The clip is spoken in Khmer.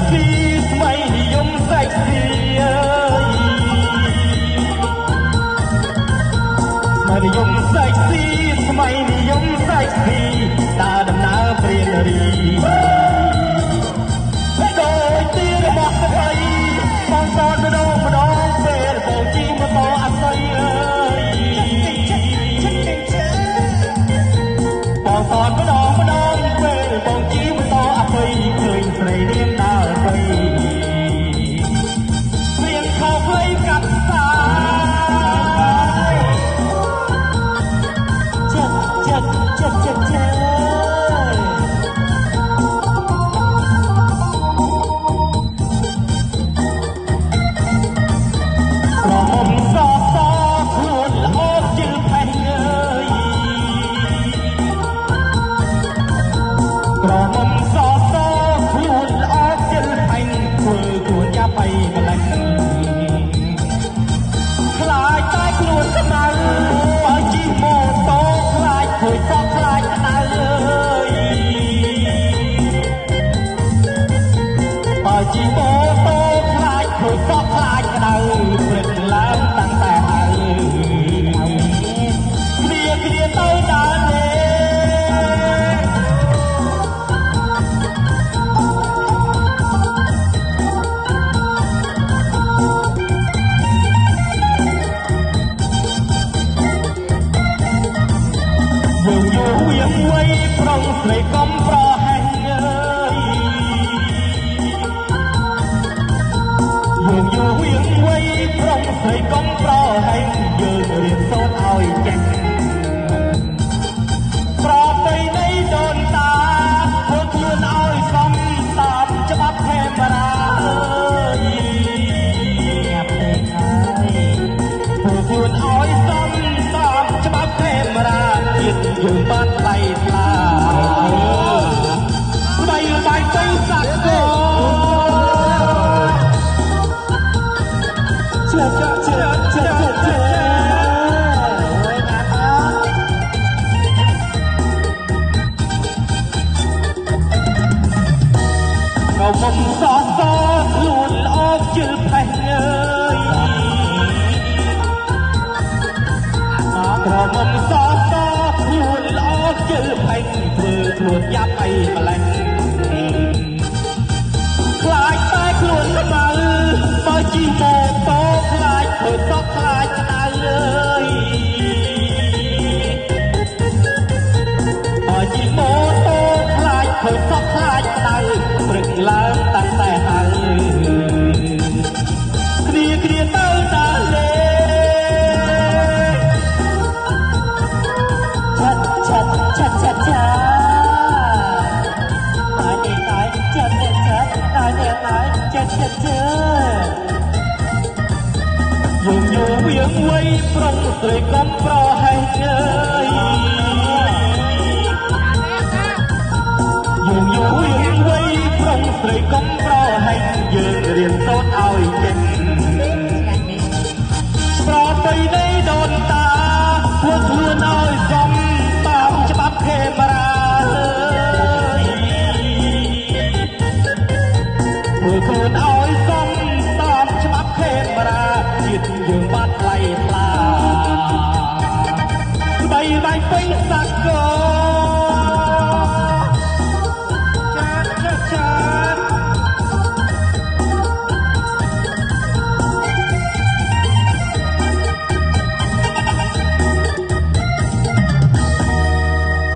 ស៊ីថ្មីនិយមស្រែកស៊ីថ្មីនិយមស្រែកស៊ីថ្មីនិយមស្រែកស៊ីដើរដំណើរព្រានរីដោយទីរបស់ស្រីបងសតម្ដងពេលបងជីម៉ូតូអស័យបងសតម្ដងពេលបងជីម៉ូតូអភ័យឃើញស្រីនាងដើរទៅមានខោភ័យកាត់សាជីម៉ូតូខ្លាចធ្វើសក់ខ្លាចក្តៅព្រឹកឡើងតាំងតែហើយគ្នាទៅដើរលេយូរវៀងវៃប្រុងស្រីកំប្រហែងយូរវៀងវៃប្រុងស្រីកំប្រហែងយើងរៀនសូត្រឲ្យចេះប្រពៃណីដូនតាធ្វើខ្លួនឲ្យសមតាមច្បាប់ខេមរាញាប់ពេកហើយធ្វើខ្លួនឲ្យសមតាមច្បាប់ខេមរាទៀតយើងបានថ្លៃថ្លាស្បៃបាយទៅសាក់កោមុំសសខ្លួនល្អជិលផេះអើយក្រមុំសសខ្លួនល្អជិលផេះធ្វើខ្លួនយ៉ាប់អីម្លេះខ្លាចតែខ្លួនស្មៅបើជីម៉ូតូខ្លាចធ្វើសក់ខ្លាចក្តៅអើយបើជីម៉ូតូខ្លាចធ្វើសក់ខ្លាចក្តៅព្រឹកឡើងតាំងតែហើយគ្នាទៅដើរលេឆាតានេះតែចិត្តតែយូរវៀងវៃប្រុងស្រីកំប្រហែងអើយយូរវៀងវៃប្រុងស្រីកំប្រ